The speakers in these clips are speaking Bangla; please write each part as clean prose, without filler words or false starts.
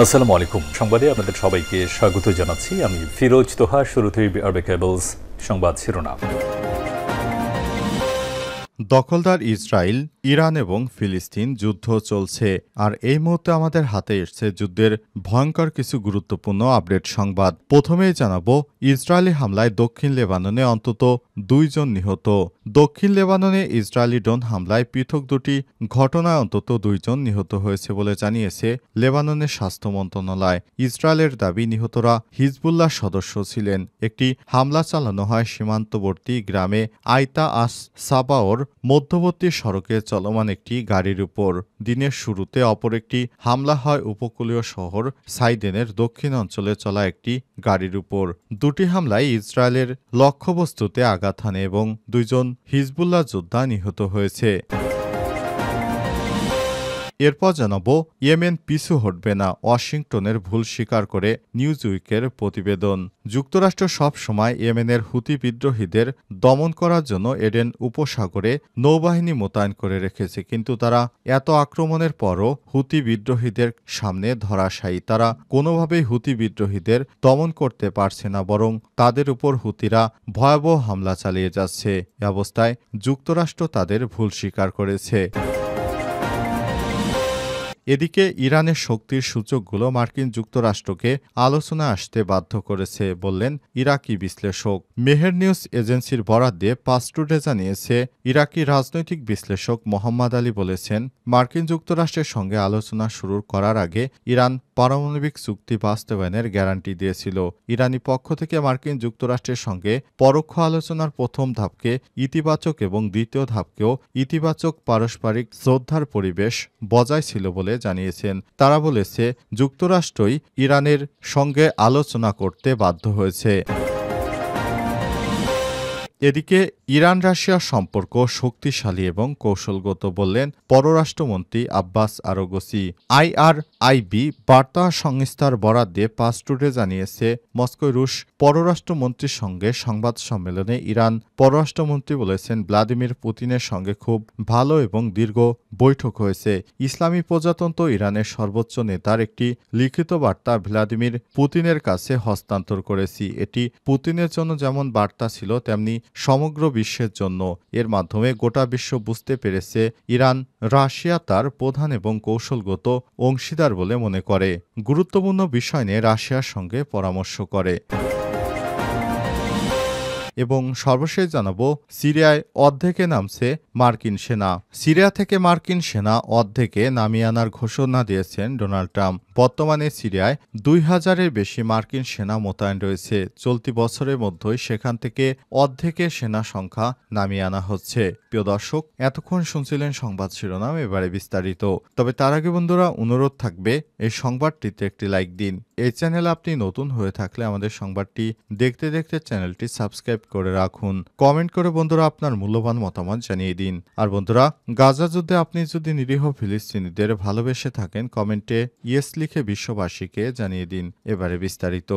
আসসালামু আলাইকুম। সংবাদে আপনাদের সবাইকে স্বাগত জানাচ্ছি। আমি ফিরোজ তোহা। শুরুতেই আরবে কেবলস সংবাদ শিরোনাম। দখলদার ইসরায়েল, ইরান এবং ফিলিস্তিন যুদ্ধ চলছে, আর এই মুহূর্তে আমাদের হাতে এসেছে যুদ্ধের ভয়ঙ্কর কিছু গুরুত্বপূর্ণ আপডেট সংবাদ। প্রথমেই জানাবো, ইসরায়েলি হামলায় দক্ষিণ লেবাননে অন্তত 2 জন নিহত। দক্ষিণ লেবাননে ইসরায়েলি ড্রোন হামলায় পৃথক দুটি ঘটনায় অন্তত 2 জন নিহত হয়েছে বলে জানিয়েছে লেবাননের স্বাস্থ্য মন্ত্রণালয়। ইসরায়েলের দাবি, নিহতরা হিজবুল্লাহ সদস্য ছিলেন। একটি হামলা চালানো হয় সীমান্তবর্তী গ্রামে আইতা আস সাবাওর মধ্যবর্তী সড়কে চলমান একটি গাড়ির উপর। দিনের শুরুতে অপর একটি হামলা হয় উপকূলীয় শহর সাইদেনের দক্ষিণ অঞ্চলে চলা একটি গাড়ির উপর। দুটি হামলায় ইসরায়েলের লক্ষ্যবস্তুতে আঘাত হানে এবং 2 জন হিজবুল্লাহ যোদ্ধা নিহত হয়েছে। এরপর জানাবো, ইয়েমেন পিছু হটবে না, ওয়াশিংটনের ভুল স্বীকার করে নিউজউইকের প্রতিবেদন। যুক্তরাষ্ট্র সব সময় ইয়েমেনের হুতি বিদ্রোহীদের দমন করার জন্য এডেন উপসাগরে নৌবাহিনী মোতায়েন করে রেখেছে, কিন্তু তারা এত আক্রমণের পরও হুতি বিদ্রোহীদের সামনে ধরাশায়ী। তারা কোনোভাবেই হুতি বিদ্রোহীদের দমন করতে পারছে না, বরং তাদের উপর হুতিরা ভয়াবহ হামলা চালিয়ে যাচ্ছে। এ অবস্থায় যুক্তরাষ্ট্র তাদের ভুল স্বীকার করেছে। এদিকে ইরানের শক্তির সূচকগুলো মার্কিন যুক্তরাষ্ট্রকে আলোচনায় আসতে বাধ্য করেছে বললেন ইরাকি বিশ্লেষক। মেহের নিউজ এজেন্সির বরাত দিয়ে পাসটুডে জানিয়েছে, ইরাকি রাজনৈতিক বিশ্লেষক মোহাম্মদ আলী বলেছেন, মার্কিন যুক্তরাষ্ট্রের সঙ্গে আলোচনা শুরু করার আগে ইরান পারমাণবিক চুক্তি বাস্তবায়নের গ্যারান্টি দিয়েছিল। ইরানি পক্ষ থেকে মার্কিন যুক্তরাষ্ট্রের সঙ্গে পরোক্ষ আলোচনার প্রথম ধাপকে ইতিবাচক এবং দ্বিতীয় ধাপকেও ইতিবাচক পারস্পরিক শ্রদ্ধার পরিবেশ বজায় ছিল বলে জানিয়েছেন। তারা বলেছে, যুক্তরাষ্ট্রই ইরানের সঙ্গে আলোচনা করতে বাধ্য হয়েছে। এদিকে ইরান রাশিয়ার সম্পর্ক শক্তিশালী এবং কৌশলগত বললেন পররাষ্ট্রমন্ত্রী আব্বাস আরগচি। IRIB বার্তা সংস্থার বরাত দিয়ে পাসটুডে জানিয়েছে, মস্কোয় রুশ পররাষ্ট্রমন্ত্রীর সঙ্গে সংবাদ সম্মেলনে ইরান পররাষ্ট্রমন্ত্রী বলেছেন, ভ্লাদিমির পুতিনের সঙ্গে খুব ভালো এবং দীর্ঘ বৈঠক হয়েছে। ইসলামী প্রজাতন্ত্র ইরানের সর্বোচ্চ নেতার একটি লিখিত বার্তা ভ্লাদিমির পুতিনের কাছে হস্তান্তর করেছি। এটি পুতিনের জন্য যেমন বার্তা ছিল, তেমনি সমগ্র বিশ্বের জন্য। এর মাধ্যমে গোটা বিশ্ব বুঝতে পেরেছে ইরান রাশিয়া তার প্রধান এবং কৌশলগত অংশীদার বলে মনে করে। গুরুত্বপূর্ণ বিষয় নিয়ে রাশিয়ার সঙ্গে পরামর্শ করে। এবং সর্বশেষ জানাবো, সিরিয়ায় অর্ধেকে নামছে মার্কিন সেনা। সিরিয়া থেকে মার্কিন সেনা অর্ধেকে নামিয়ে আনার ঘোষণা দিয়েছেন ডোনাল্ড ট্রাম্প। বর্তমানে সিরিয়ায় 2000-এর বেশি মার্কিন সেনা মোতায়েন রয়েছে। চলতি বছরের মধ্যেই সেখান থেকে অর্ধেকের সেনা সংখ্যা নামিয়ে আনা হচ্ছে। প্রিয় দর্শক, এতক্ষণ শুনছিলেন সংবাদ শিরোনাম, এবারে বিস্তারিত। তবে তার আগে বন্ধুরা, অনুরোধ থাকবে এই সংবাদটিতে একটি লাইক দিন। এই চ্যানেলে আপনি নতুন হয়ে থাকলে আমাদের সংবাদটি দেখতে দেখতে চ্যানেলটি সাবস্ক্রাইব করে রাখুন। কমেন্ট করে বন্ধুরা আপনার মূল্যবান মতামত জানিয়ে দিন। আর বন্ধুরা, গাজা যুদ্ধে আপনি যদি নিরীহ ফিলিস্তিনিদের ভালোবেসে থাকেন, কমেন্টে ইয়েস লিখে বিশ্ববাসীকে জানিয়ে দিন। এবারে বিস্তারিত।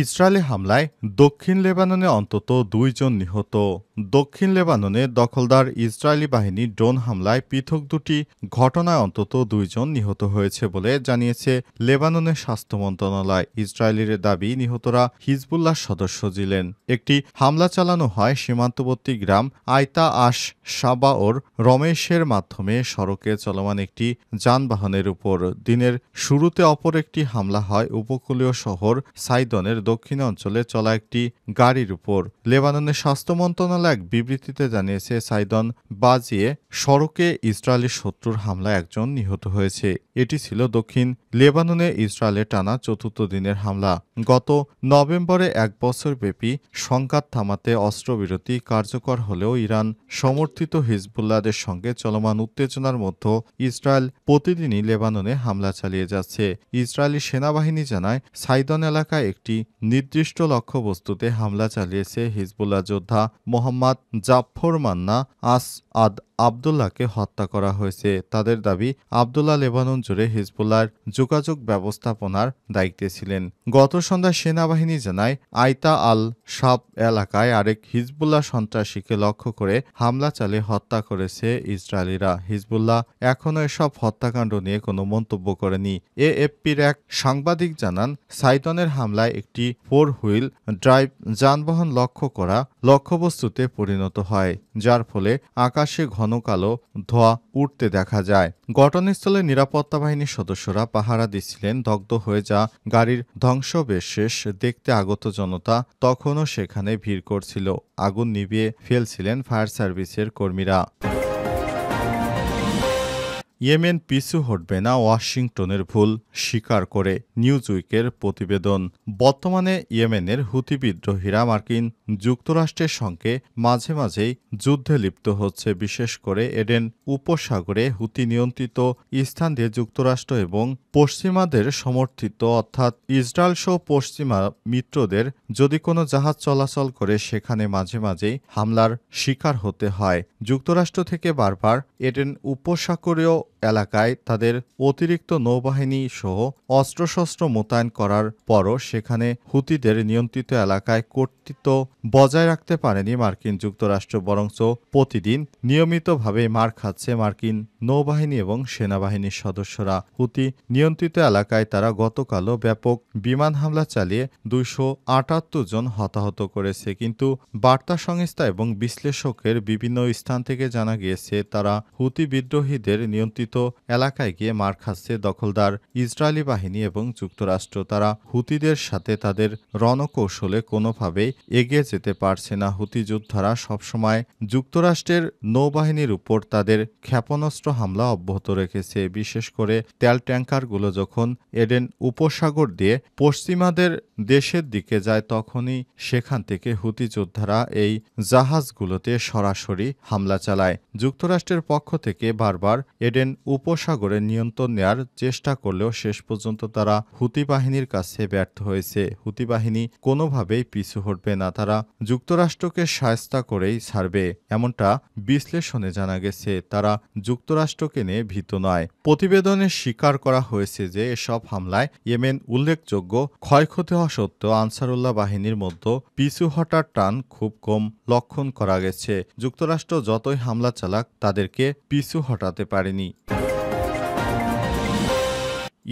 ইসরায়েলি হামলায় দক্ষিণ লেবাননে অন্তত 2 জন নিহত। দক্ষিণ লেবাননে দখলদার ইসরায়েলি বাহিনী ড্রোন হামলায় পৃথক দুটি ঘটনায় অন্তত 2 জন নিহত হয়েছে বলে জানিয়েছে লেবাননের স্বাস্থ্য মন্ত্রণালয়। ইসরায়েলের দাবি, নিহতরা হিজবুল্লাহ সদস্য ছিলেন। একটি হামলা চালানো হয় সীমান্তবর্তী গ্রাম আইতা আশ সাবাওর রমেশের মাধ্যমে সড়কে চলমান একটি যানবাহনের উপর। দিনের শুরুতে অপর একটি হামলা হয় উপকূলীয় শহর সাইদনের দক্ষিণ অঞ্চলে চলা একটি গাড়ির উপর। লেবাননের স্বাস্থ্য মন্ত্রণালয় এক বিবৃতিতে জানিয়েছে, সাইদন বাজিয়ে সড়কে ইসরায়েলি শত্রুর হামলায় 1 জন নিহত হয়েছে। এটি ছিল দক্ষিণ লেবাননে ইসরায়েলের টানা 4র্থ দিনের হামলা। গত নভেম্বরে 1 বছরব্যাপী সংঘাত থামাতে অস্ত্রবিরতি কার্যকর হলেও ইরান সমর্থিত হিজবুল্লাহদের সঙ্গে চলমান উত্তেজনার মধ্যে ইসরায়েল প্রতিদিনই লেবাননে হামলা চালিয়ে যাচ্ছে। ইসরায়েলি সেনাবাহিনী জানায়, সাইদন এলাকায় একটি নির্দিষ্ট লক্ষ্যবস্তুতে হামলা চালিয়েছে হিজবুল্লাহ যোদ্ধা মোহাম্মদ জাফর মান্না আস আদ আবদুল্লাহকে হত্যা করা হয়েছে। তাদের দাবি, আবদুল্লাহ লেবানন জুড়ে হিজবুল্লাহর যোগাযোগ ব্যবস্থাপনার দায়িত্বে ছিলেন। গত সন্ধ্যায় সেনাবাহিনী জানায়, আইতা আল সাব এলাকায় আরেক হিজবুল্লাহ সন্ত্রাসীকে লক্ষ্য করে হামলা চালিয়ে হত্যা করেছে ইসরায়েলিরা। হিজবুল্লাহ এখনও এসব হত্যাকাণ্ড নিয়ে কোনো মন্তব্য করেনি। এএফপির এক সাংবাদিক জানান, সাইদনের হামলায় একটি 4 হুইল ড্রাইভ যানবাহন লক্ষ্য করা লক্ষ্যবস্তুতে পরিণত হয়, যার ফলে আকাশে ঘন কালো ধোঁয়া উঠতে দেখা যায়। ঘটনাস্থলে নিরাপত্তা বাহিনীর সদস্যরা পাহারা দিচ্ছিলেন। দগ্ধ হয়ে যা গাড়ির ধ্বংসাবশেষ দেখতে আগত জনতা তখনও সেখানে ভিড় করছিল। আগুন নিভিয়ে ফেলছিলেন ফায়ার সার্ভিসের কর্মীরা। ইয়েমেন পিছু হটবে না ওয়াশিংটনের ভুল স্বীকার করে নিউজউইকের প্রতিবেদন। বর্তমানে ইয়েমেনের হুতি বিদ্রোহীরা মার্কিন যুক্তরাষ্ট্রের সঙ্গে মাঝে মাঝেই যুদ্ধে লিপ্ত হচ্ছে। বিশেষ করে এডেন উপসাগরে হুতি নিয়ন্ত্রিত স্থান দিয়ে যুক্তরাষ্ট্র এবং পশ্চিমাদের সমর্থিত অর্থাৎ ইসরায়েল সহ পশ্চিমা মিত্রদের যদি কোনো জাহাজ চলাচল করে সেখানে মাঝে মাঝেই হামলার শিকার হতে হয়। যুক্তরাষ্ট্র থেকে বারবার এডেন উপসাগরীয় এলাকায় তাদের অতিরিক্ত নৌবাহিনী সহ অস্ত্রশস্ত্র মোতায়েন করার পরও সেখানে হুতিদের নিয়ন্ত্রিত এলাকায় কর্তৃত্ব বজায় রাখতে পারেনি মার্কিন যুক্তরাষ্ট্র, বরঞ্চ প্রতিদিন নিয়মিতভাবে মার খাচ্ছে মার্কিন নৌবাহিনী এবং সেনাবাহিনীর সদস্যরা। হুতি নিয়ন্ত্রিত এলাকায় তারা গতকালও ব্যাপক বিমান হামলা চালিয়ে 278 জন হতাহত করেছে। কিন্তু বার্তা সংস্থা এবং বিশ্লেষকের বিভিন্ন স্থান থেকে জানা গিয়েছে, তারা হুতি বিদ্রোহীদের নিয়ন্ত্রিত এলাকায় গিয়ে মার খাচ্ছে দখলদার ইসরায়েলি বাহিনী এবং যুক্তরাষ্ট্র। তারা হুতিদের সাথে তাদের রণকৌশলে কোনোভাবেই এগিয়ে যেতে পারছে না। হুতি যোদ্ধারা সবসময় যুক্তরাষ্ট্রের নৌবাহিনীর উপর তাদের ক্ষেপণাস্ত্র হামলা অব্যাহত রেখেছে। বিশেষ করে তেল ট্যাঙ্কারগুলো যখন এডেন উপসাগর দিয়ে পশ্চিমাদের দেশের দিকে যায়, তখনই সেখান থেকে হুতি যোদ্ধারা এই জাহাজগুলোতে সরাসরি হামলা চালায়। যুক্তরাষ্ট্রের পক্ষ থেকে বারবার এডেন উপসাগরে নিয়ন্ত্রণ নেয়ার চেষ্টা করলেও শেষ পর্যন্ত তারা হুতি বাহিনীর কাছে ব্যর্থ হয়েছে। হুতি বাহিনী কোনোভাবেই পিছু হটবে না, তারা যুক্তরাষ্ট্রকে শায়েস্তা করেই ছাড়বে, এমনটা বিশ্লেষণে জানা গেছে। তারা যুক্তরাষ্ট্রকে নিয়ে ভীত নয়। প্রতিবেদনে স্বীকার করা হয়েছে যে এসব হামলায় ইয়েমেন উল্লেখযোগ্য ক্ষয়ক্ষতি হওয়া সত্ত্বেও আনসারুল্লাহ বাহিনীর মধ্যে পিছু হটার টান খুব কম লক্ষণ করা গেছে। যুক্তরাষ্ট্র যতই হামলা চালাক তাদেরকে পিছু হটাতে পারেনি।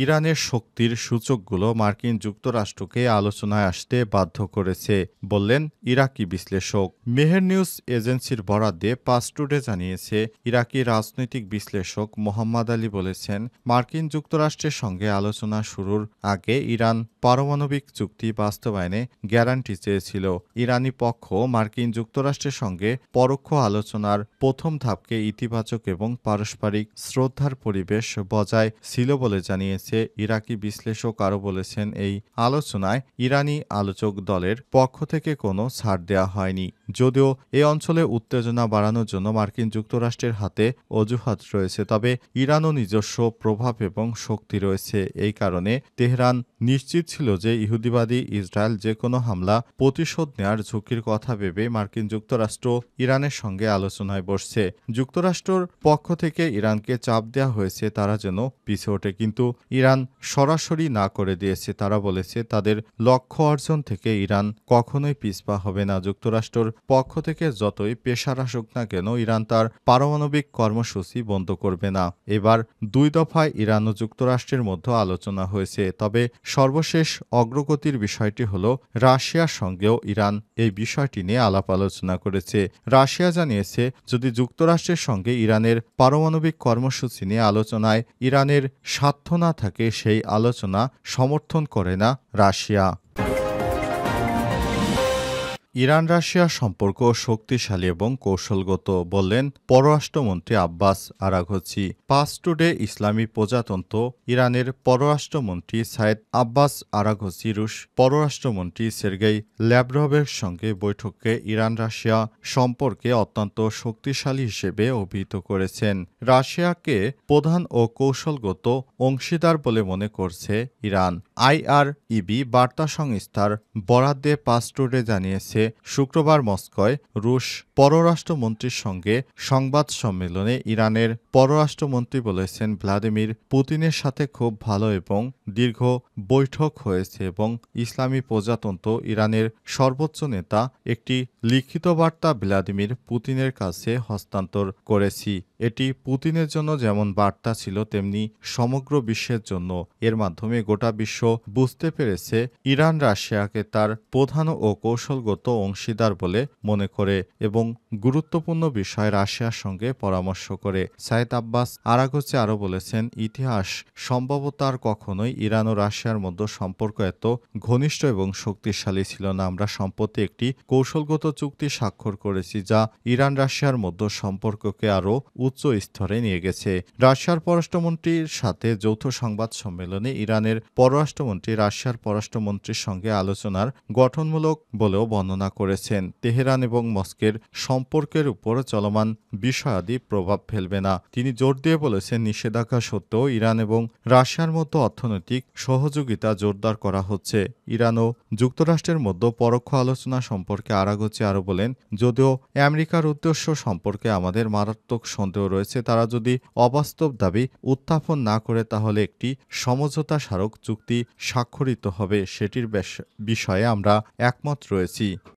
ইরানের শক্তির সূচকগুলো মার্কিন যুক্তরাষ্ট্রকে আলোচনায় আসতে বাধ্য করেছে, বললেন ইরাকি বিশ্লেষক। মেহের নিউজ এজেন্সির বরাত দিয়ে পাস টুডে জানিয়েছে, ইরাকি রাজনৈতিক বিশ্লেষক মোহাম্মদ আলী বলেছেন, মার্কিন যুক্তরাষ্ট্রের সঙ্গে আলোচনা শুরুর আগে ইরান পারমাণবিক চুক্তি বাস্তবায়নে গ্যারান্টি চেয়েছিল। ইরানি পক্ষ মার্কিন যুক্তরাষ্ট্রের সঙ্গে পরোক্ষ আলোচনার প্রথম ধাপকে ইতিবাচক এবং পারস্পরিক শ্রদ্ধার পরিবেশ বজায় ছিল বলে জানিয়েছে ইরাকি বিশ্লেষক। আরও বলেছেন, এই আলোচনায় ইরানি আলোচক দলের পক্ষ থেকে কোনো ছাড় দেওয়া হয়নি। যদিও এ অঞ্চলে উত্তেজনা বাড়ানোর জন্য মার্কিন যুক্তরাষ্ট্রের হাতে অজুহাত রয়েছে, তবে ইরানও নিজস্ব প্রভাব এবং শক্তি রয়েছে। এই কারণে তেহরান নিশ্চিত ছিল যে ইহুদিবাদী ইসরায়েল যে কোনো হামলা প্রতিশোধ নেয়ার ঝুঁকির কথা ভেবে মার্কিন যুক্তরাষ্ট্র ইরানের সঙ্গে আলোচনায় বসছে। যুক্তরাষ্ট্রের পক্ষ থেকে ইরানকে চাপ দেওয়া হয়েছে তারা যেন পিছে ওঠে, কিন্তু ইরান সরাসরি না করে দিয়েছে। তারা বলেছে তাদের লক্ষ্য অর্জন থেকে ইরান কখনোই পিছপা হবে না। যুক্তরাষ্ট্রের পক্ষ থেকে যতই প্রেসার আসুক না কেন, ইরান তার পারমাণবিক কর্মসূচি বন্ধ করবে না। এবার 2 দফায় ইরান ও যুক্তরাষ্ট্রের মধ্যে আলোচনা হয়েছে, তবে সর্বশেষ অগ্রগতির বিষয়টি হল রাশিয়ার সঙ্গেও ইরান এই বিষয়টি নিয়ে আলাপ আলোচনা করেছে। রাশিয়া জানিয়েছে, যদি যুক্তরাষ্ট্রের সঙ্গে ইরানের পারমাণবিক কর্মসূচি নিয়ে আলোচনায় ইরানের স্বার্থ না থাকে, সেই আলোচনা সমর্থন করে না রাশিয়া। ইরান রাশিয়া সম্পর্ক শক্তিশালী এবং কৌশলগত, বললেন পররাষ্ট্রমন্ত্রী আব্বাস আরাঘচি। পাস টুডে ইসলামী প্রজাতন্ত্র ইরানের পররাষ্ট্রমন্ত্রী সাইদ আব্বাস আরাঘচি রুশ পররাষ্ট্রমন্ত্রী সের্গেই ল্যাভরভের সঙ্গে বৈঠকে ইরান রাশিয়া সম্পর্কে অত্যন্ত শক্তিশালী হিসেবে অভিহিত করেছেন। রাশিয়াকে প্রধান ও কৌশলগত অংশীদার বলে মনে করছে ইরান। IRIB বার্তা সংস্থার বরাত দিয়ে পাস টুডে জানিয়েছে, মধ্যে শুক্রবার মস্কোয় রুশ পররাষ্ট্রমন্ত্রীর সঙ্গে সংবাদ সম্মেলনে ইরানের পররাষ্ট্রমন্ত্রী বলেছেন, ভ্লাদিমির পুতিনের সাথে খুব ভালো এবং দীর্ঘ বৈঠক হয়েছে এবং ইসলামী প্রজাতন্ত্র ইরানের সর্বোচ্চ নেতা একটি লিখিত বার্তা ভ্লাদিমির পুতিনের কাছে হস্তান্তর করেছি। এটি পুতিনের জন্য যেমন বার্তা ছিল তেমনি সমগ্র বিশ্বের জন্য। এর মাধ্যমে গোটা বিশ্ব বুঝতে পেরেছে ইরান রাশিয়াকে তার প্রধান ও কৌশলগত অংশীদার বলে মনে করে এবং গুরুত্বপূর্ণ বিষয়ে রাশিয়ার সঙ্গে পরামর্শ করে। সাইদ আব্বাস আরাগচি আরও বলেছেন, ইতিহাস সম্ভবত আর কখনোই ইরান ও রাশিয়ার মধ্যে সম্পর্ক এত ঘনিষ্ঠ এবং শক্তিশালী ছিল না। আমরা সম্প্রতি একটি কৌশলগত চুক্তি স্বাক্ষর করেছি যা ইরান রাশিয়ার মধ্যে সম্পর্ককে আরও উচ্চ স্তরে নিয়ে গেছে। রাশিয়ার পররাষ্ট্রমন্ত্রীর সাথে যৌথ সংবাদ সম্মেলনে ইরানের পররাষ্ট্রমন্ত্রী রাশিয়ার পররাষ্ট্রমন্ত্রীর সঙ্গে আলোচনার গঠনমূলক বলেও বর্ণনা করেছেন। তেহরান এবং মস্কোর সম্পর্কের উপর চলমান বিষয়াদি প্রভাব ফেলবে না। তিনি জোর দিয়ে বলেছেন, নিষেধাজ্ঞা সত্ত্বেও ইরান এবং রাশিয়ার মধ্যে অর্থনৈতিক সহযোগিতা জোরদার করা হচ্ছে। ইরান ও যুক্তরাষ্ট্রের মধ্যে পরোক্ষ আলোচনা সম্পর্কে আরাগচি আরও বলেন, যদিও আমেরিকার উদ্দেশ্য সম্পর্কে আমাদের মারাত্মক সন্দেহ রয়েছে, তারা যদি অবাস্তব দাবি উত্থাপন না করে তাহলে একটি সমঝোতা স্মারক চুক্তি স্বাক্ষরিত হবে। সেটির বিষয়ে আমরা একমত রয়েছি।